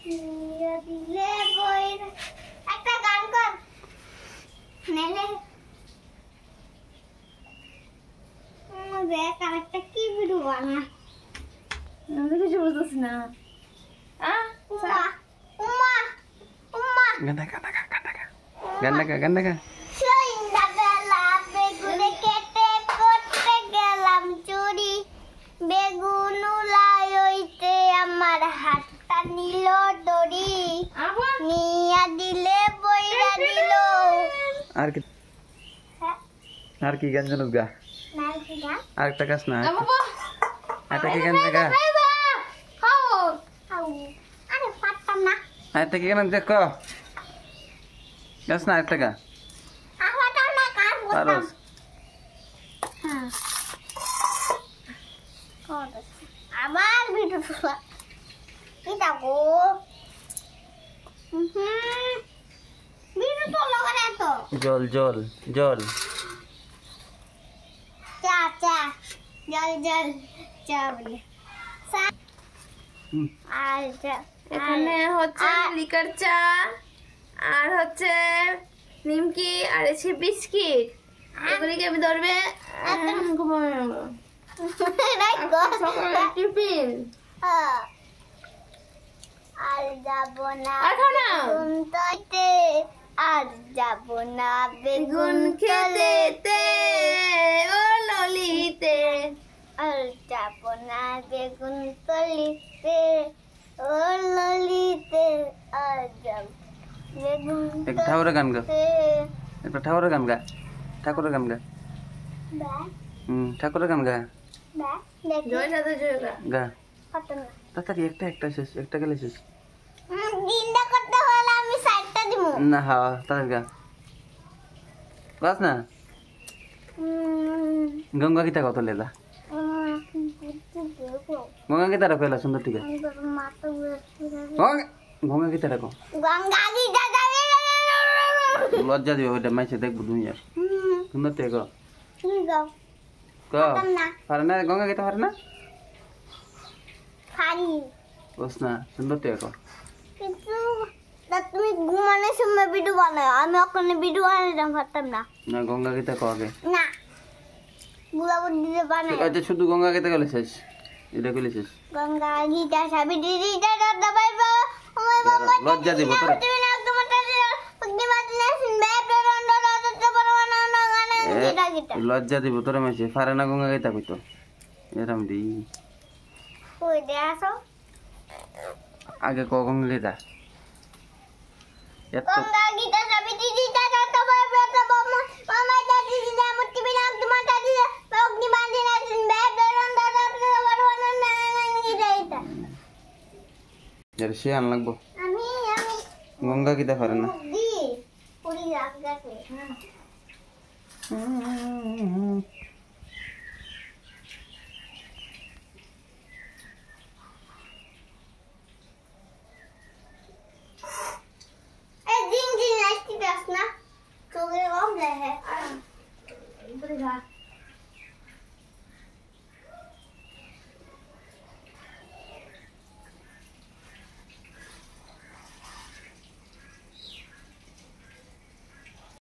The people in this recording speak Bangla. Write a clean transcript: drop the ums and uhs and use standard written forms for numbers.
নিয়া দিলে বইরা একটা গান কর নেলে দেখ আরেকটা কি ভিডিও বানা আমি কিছু বুঝতেছি না উম্মা উম্মা উম্মা গান গা সন্ধ্যাবেলা বেগুনে কেটে করতে গেলাম চুরি বেগুন উলাইতে আমার হাতটা নিল দড়ি নিয়া দিলে বইরা দিল আর কি গান জানো গা নালকিটা আরেকটা গাছ না আরেকটা কি গান গা আরে পারতাম না আরেকটা কি গান দেখো গাছ না আরেকটা গা পারতাম না কার বলতাম পারস হ্যাঁ আবার ভিডিও কি দেখো ভিডিও তো লগা তো জল জল জল চা চা জল জল চা বলে আর এখানে হচ্ছে লিকার চা আর হচ্ছে নিমকি আর এসে বিস্কিট এগুলিকে আমি ধরবে সকালে টিফিন আর যাব না আর খাও না। বেগুন তৈতে আর যাব না বেগুন বেগুন খেতে ও ললিতে আর যাব না বেগুন তলিতে ও ললিতে আর যাব বেগুন এক ঠাকুরের গান গা তলিতে একটা ঠাকুরের গান গা ঠাকুরের গান গা বা ঠাকুরের গান গা বা দেখি জয় সাথে জয় গা কত না তাড়াতাড়ি একটা শেষ একটা গেলে শেষ দিনটা করতে হলে আমি সাইডটা দিব না হ্যাঁ তাড়াতাড়ি গা বাস না গঙ্গা গীতা কত লেলা গঙ্গা গীতা রাখো এলা সুন্দর ঠিক আছে গঙ্গা গীতা রাখো গঙ্গা গীতা যাবে লজ্জা দিবে ওইটা মাইছে দেখবো দুনিয়ার সুন্দর থেকে গো কি গো ক না পারে না গঙ্গা গীতা পারে না খালি বস না সুন্দর থেকে গো কিন্তু তুমি ঘুমানোর সময় ভিডিও বানাও আমি ওখানে ভিডিও বানাতাম পারতাম না না গঙ্গা গীতা কো আগে না বুড়া বুড়িতে বানাই আচ্ছা শুধু গঙ্গা গীতা গেলে শেষ এটা গেলে শেষ গঙ্গা গীতা সাবি দিদিটা দাদা পাইবো ওই বাবা লজ্জা দিব তোরা তুমি না তোমার কাছে অগ্নি মাদনা শুনবে প্রেরণ দাদা তো পরমানা না গানে গীতা গীতা লজ্জা দিব তোরা মাইছে পারে না গঙ্গা গীতা কইতো এরম দি কই দে আসো আগে ক গঙ্গা গীতা এত গঙ্গা গীতা সাবি দিদিটা দাদা পাইবো তো মামা দাদি দিদা মুক্তি বিনা তোমার দাদি অগ্নি মাদনা শুনবে প্রেরণ দাদা তো পরমানা না গানে গীতা গীতা এর সে আন লাগবো আমি গঙ্গা গীতা পারে না দি পুরি রাখ গেছে ए दिन दिन लाइट की दस ना तो ये कौन है